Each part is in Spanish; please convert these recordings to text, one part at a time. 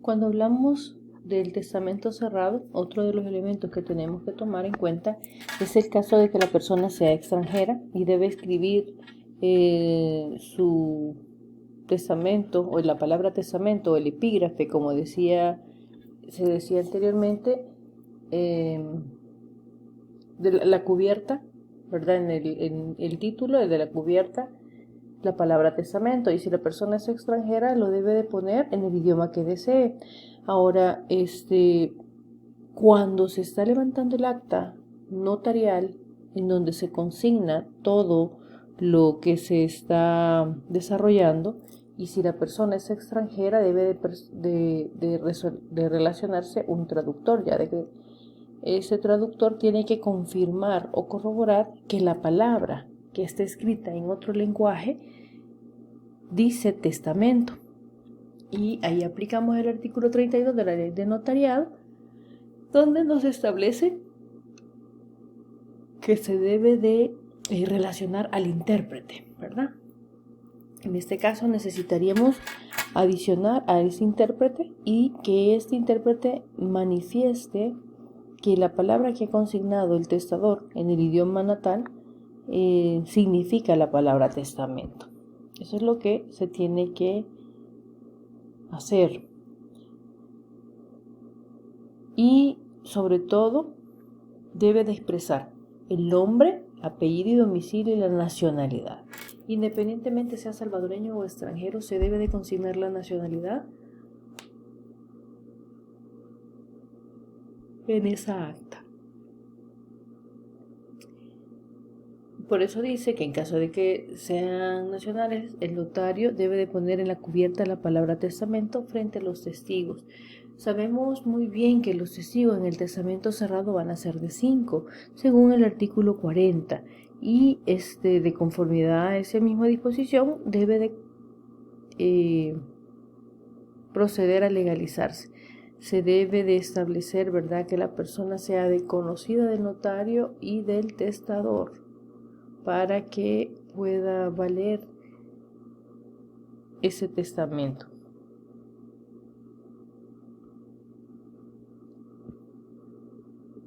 Cuando hablamos del testamento cerrado, otro de los elementos que tenemos que tomar en cuenta es el caso de que la persona sea extranjera y debe escribir su testamento, o la palabra testamento, o el epígrafe, como se decía anteriormente, de la cubierta, ¿verdad? En el título de la cubierta, la palabra testamento, y si la persona es extranjera lo debe de poner en el idioma que desee. Ahora, cuando se está levantando el acta notarial en donde se consigna todo lo que se está desarrollando, y si la persona es extranjera debe de relacionarse un traductor, ya de que ese traductor tiene que confirmar o corroborar que la palabra que está escrita en otro lenguaje dice testamento. Y ahí aplicamos el artículo 32 de la ley de notariado, donde nos establece que se debe de relacionar al intérprete, ¿verdad? En este caso necesitaríamos adicionar a ese intérprete y que este intérprete manifieste que la palabra que ha consignado el testador en el idioma natal significa la palabra testamento. Eso es lo que se tiene que hacer. Y sobre todo debe de expresar el nombre, apellido y domicilio y la nacionalidad. Independientemente sea salvadoreño o extranjero, se debe de consignar la nacionalidad en esa acta. Por eso dice que en caso de que sean nacionales, el notario debe de poner en la cubierta la palabra testamento frente a los testigos. Sabemos muy bien que los testigos en el testamento cerrado van a ser de 5, según el artículo 40, y de conformidad a esa misma disposición debe de proceder a legalizarse. Se debe de establecer, ¿verdad?, que la persona sea de conocida del notario y del testador, para que pueda valer ese testamento.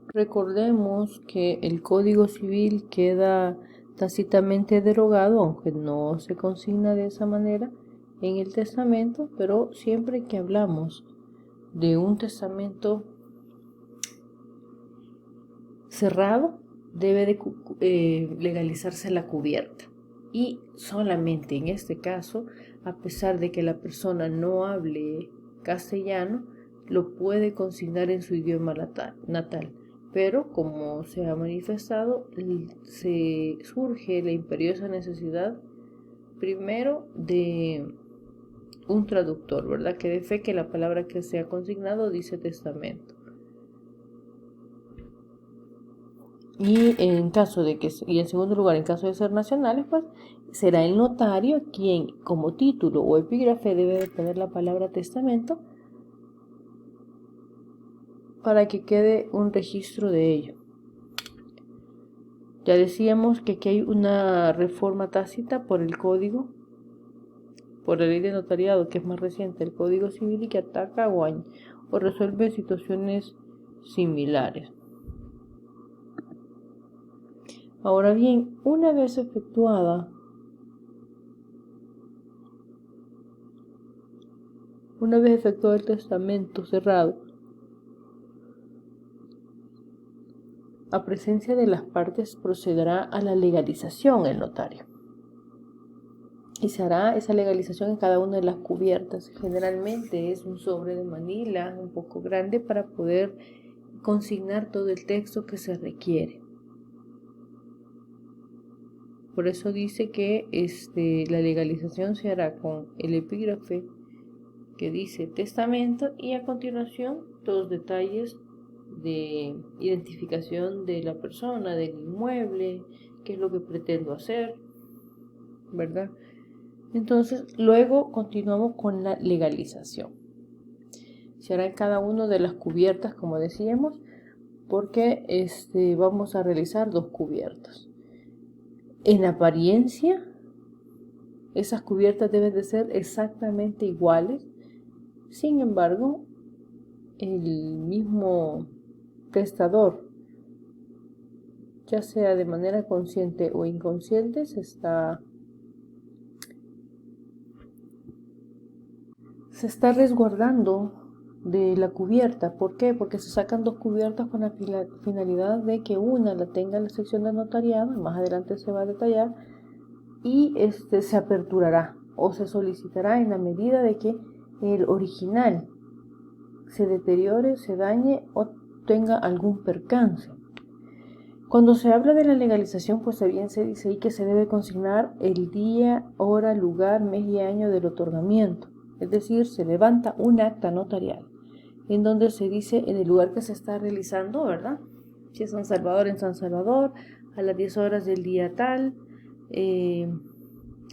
Recordemos que el Código Civil queda tácitamente derogado, aunque no se consigna de esa manera en el testamento, pero siempre que hablamos de un testamento cerrado, debe de legalizarse la cubierta. Y solamente en este caso, a pesar de que la persona no hable castellano, lo puede consignar en su idioma natal. Pero como se ha manifestado, se surge la imperiosa necesidad primero de un traductor, ¿verdad?, que dé fe que la palabra que se ha consignado dice testamento. Y en segundo lugar, en caso de ser nacionales, pues será el notario quien, como título o epígrafe, debe de poner la palabra testamento para que quede un registro de ello. Ya decíamos que aquí hay una reforma tácita por el código, por la ley de notariado, que es más reciente, el Código Civil, y que ataca o resuelve situaciones similares. Ahora bien, una vez efectuado el testamento cerrado, a presencia de las partes procederá a la legalización el notario. Y se hará esa legalización en cada una de las cubiertas. Generalmente es un sobre de manila un poco grande para poder consignar todo el texto que se requiere. Por eso dice que la legalización se hará con el epígrafe que dice testamento y a continuación los detalles de identificación de la persona, del inmueble, qué es lo que pretendo hacer, ¿verdad? Entonces, luego continuamos con la legalización. Se hará en cada una de las cubiertas, como decíamos, porque vamos a realizar 2 cubiertas. En apariencia, esas cubiertas deben de ser exactamente iguales. Sin embargo, el mismo testador, ya sea de manera consciente o inconsciente, se está resguardando de la cubierta. ¿Por qué? Porque se sacan dos cubiertas con la finalidad de que una la tenga la sección de notariado, más adelante se va a detallar, y se aperturará o se solicitará en la medida de que el original se deteriore, se dañe o tenga algún percance. Cuando se habla de la legalización, pues bien se dice ahí que se debe consignar el día, hora, lugar, mes y año del otorgamiento. Es decir, se levanta un acta notarial en donde se dice en el lugar que se está realizando, ¿verdad? Si es San Salvador, en San Salvador, a las 10 horas del día tal,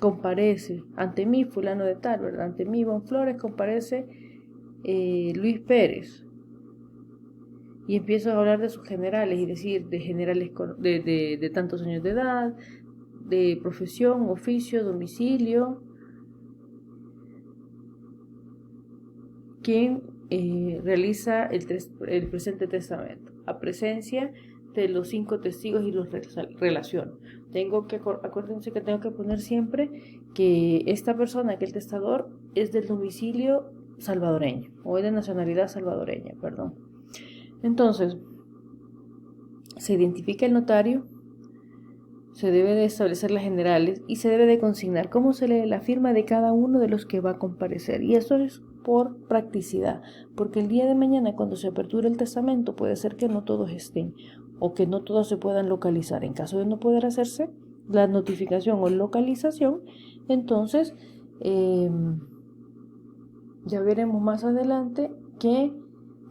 comparece ante mí fulano de tal, ¿verdad? Ante mí Ivonne Flores comparece Luis Pérez. Y empiezo a hablar de sus generales y decir de generales de tantos años de edad, de profesión, oficio, domicilio, quien realiza el presente testamento, a presencia de los 5 testigos y los relaciono. Acuérdense que tengo que poner siempre que esta persona, que el testador, es del domicilio salvadoreño, o es de nacionalidad salvadoreña, perdón. Entonces, se identifica el notario, se debe de establecer las generales y se debe de consignar cómo se lee la firma de cada uno de los que va a comparecer. Y eso es por practicidad, porque el día de mañana cuando se aperture el testamento puede ser que no todos estén o que no todos se puedan localizar. En caso de no poder hacerse la notificación o localización, entonces ya veremos más adelante que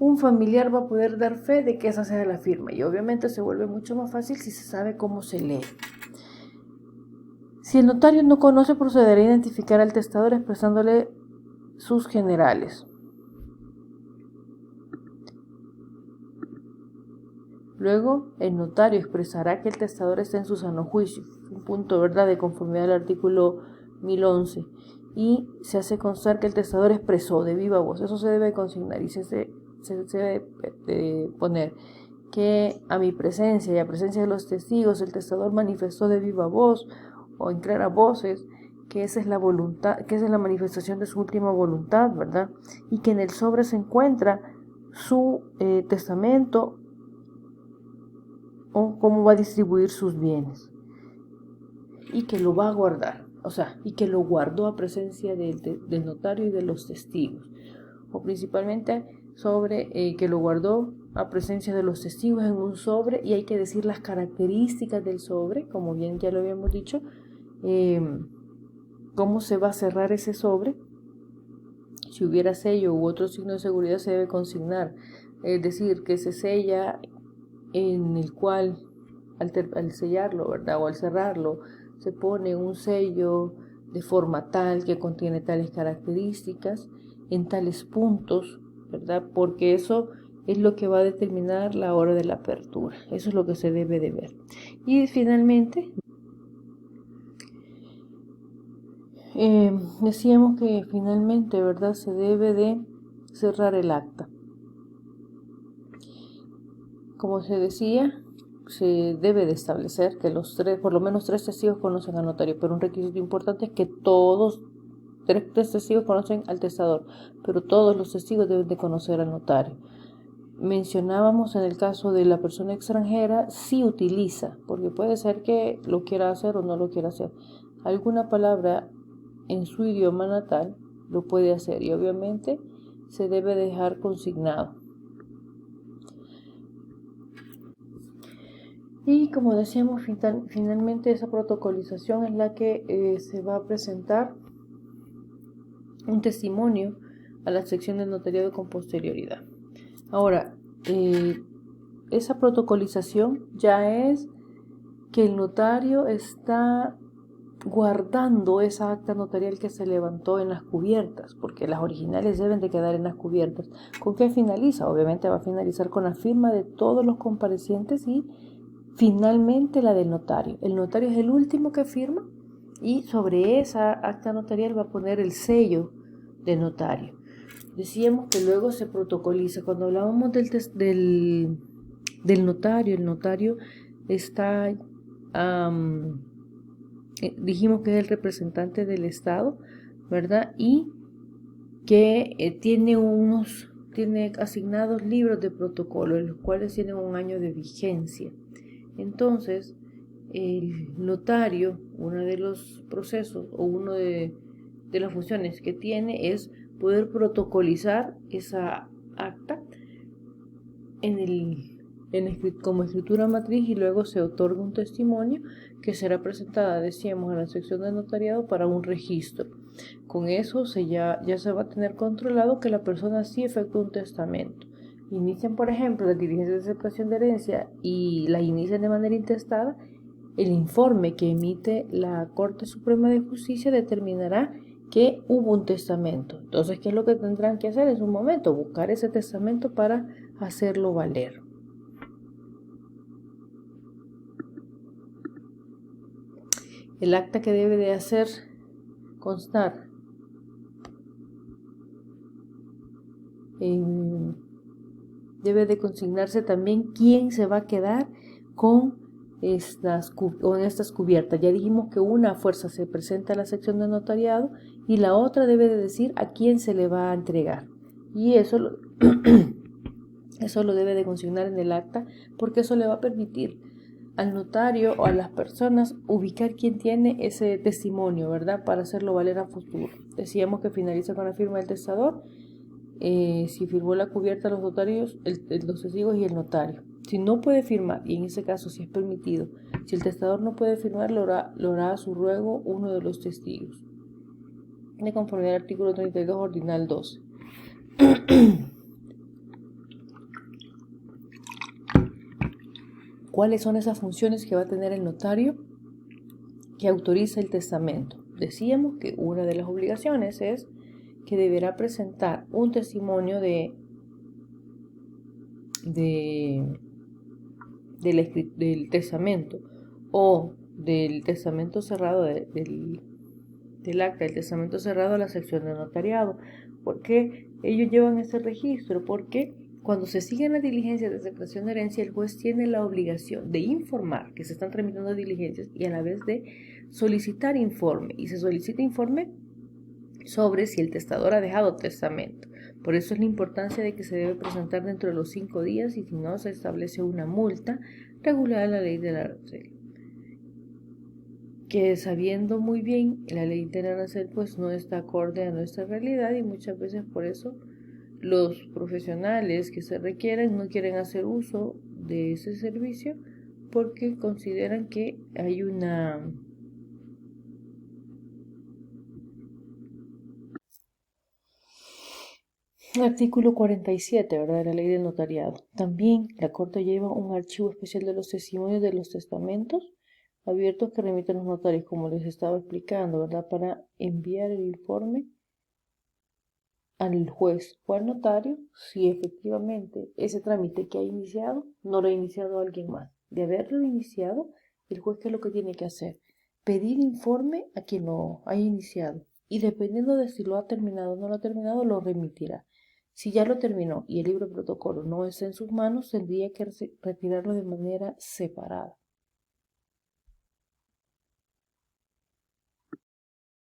un familiar va a poder dar fe de que esa sea la firma, y obviamente se vuelve mucho más fácil si se sabe cómo se lee. Si el notario no conoce, procederá a identificar al testador expresándole sus generales. Luego, el notario expresará que el testador está en su sano juicio, un punto, ¿verdad?, de conformidad al artículo 1011, y se hace constar que el testador expresó de viva voz. Eso se debe consignar y se debe poner que a mi presencia y a presencia de los testigos el testador manifestó de viva voz o en claras voces que esa es la voluntad, que esa es la manifestación de su última voluntad, ¿verdad? Y que en el sobre se encuentra su testamento o cómo va a distribuir sus bienes y que lo va a guardar, o sea, y que lo guardó a presencia del notario y de los testigos, o principalmente sobre que lo guardó a presencia de los testigos en un sobre, y hay que decir las características del sobre, como bien ya lo habíamos dicho, cómo se va a cerrar ese sobre. Si hubiera sello u otro signo de seguridad se debe consignar, es decir, que se sella en el cual al sellarlo, ¿verdad?, o al cerrarlo, se pone un sello de forma tal que contiene tales características en tales puntos, ¿verdad? Porque eso es lo que va a determinar la hora de la apertura. Eso es lo que se debe de ver. Y finalmente, decíamos que finalmente, ¿verdad?, se debe de cerrar el acta. Como se decía, se debe de establecer que por lo menos 3 testigos conocen al notario, pero un requisito importante es que todos 3 testigos conocen al testador, pero todos los testigos deben de conocer al notario. Mencionábamos en el caso de la persona extranjera, sí utiliza, porque puede ser que lo quiera hacer o no lo quiera hacer, alguna palabra en su idioma natal, lo puede hacer, y obviamente se debe dejar consignado. Y como decíamos, finalmente esa protocolización es la que se va a presentar un testimonio a la sección del notariado con posterioridad. Ahora, esa protocolización ya es que el notario está guardando esa acta notarial que se levantó en las cubiertas, porque las originales deben de quedar en las cubiertas. ¿Con qué finaliza? Obviamente va a finalizar con la firma de todos los comparecientes y finalmente la del notario. El notario es el último que firma y sobre esa acta notarial va a poner el sello del notario. decíamos que luego se protocoliza. Cuando hablábamos del notario, el notario está, dijimos que es el representante del Estado, ¿verdad? Y que tiene asignados libros de protocolo, los cuales tienen un año de vigencia. Entonces, el notario, uno de los procesos o uno de las funciones que tiene es poder protocolizar esa acta como escritura matriz, y luego se otorga un testimonio que será presentada, decíamos, a la sección de notariado para un registro. Con eso ya se va a tener controlado que la persona sí efectúa un testamento. Inician, por ejemplo, las diligencias de aceptación de herencia y las inician de manera intestada. El informe que emite la Corte Suprema de Justicia determinará que hubo un testamento. Entonces, ¿qué es lo que tendrán que hacer en un momento? Buscar ese testamento para hacerlo valer. El acta que debe de hacer constar debe de consignarse también quién se va a quedar con estas cubiertas. Ya dijimos que una fuerza se presenta a la sección de notariado y la otra debe de decir a quién se le va a entregar. Y eso lo debe de consignar en el acta, porque eso le va a permitir al notario o a las personas ubicar quién tiene ese testimonio, ¿verdad? Para hacerlo valer a futuro. Decíamos que finaliza con la firma del testador. Si firmó la cubierta, los notarios, los testigos y el notario. Si no puede firmar, y en ese caso si es permitido, si el testador no puede firmar, lo hará a su ruego uno de los testigos, de conformidad al artículo 32 ordinal 12. ¿Cuáles son esas funciones que va a tener el notario que autoriza el testamento? Decíamos que una de las obligaciones es que deberá presentar un testimonio del testamento, o del testamento cerrado, del acta del testamento cerrado a la sección de notariado. ¿Por qué ellos llevan ese registro? Porque cuando se siguen las diligencias de aceptación de herencia, el juez tiene la obligación de informar que se están tramitando diligencias y a la vez de solicitar informe. Y se solicita informe sobre si el testador ha dejado testamento. Por eso es la importancia de que se debe presentar dentro de los 5 días, y si no, se establece una multa regulada en la ley del arancel. Que sabiendo muy bien la ley del arancel, pues no está acorde a nuestra realidad, y muchas veces por eso los profesionales que se requieren no quieren hacer uso de ese servicio, porque consideran que hay artículo 47, ¿verdad?, de la ley del notariado. También la Corte lleva un archivo especial de los testimonios de los testamentos abiertos que remiten los notarios, como les estaba explicando, ¿verdad?, para enviar el informe al juez o al notario si efectivamente ese trámite que ha iniciado no lo ha iniciado alguien más. De haberlo iniciado, el juez, ¿qué es lo que tiene que hacer? Pedir informe a quien lo haya iniciado, y dependiendo de si lo ha terminado o no lo ha terminado, lo remitirá. Si ya lo terminó y el libro de protocolo no está en sus manos, tendría que retirarlo de manera separada.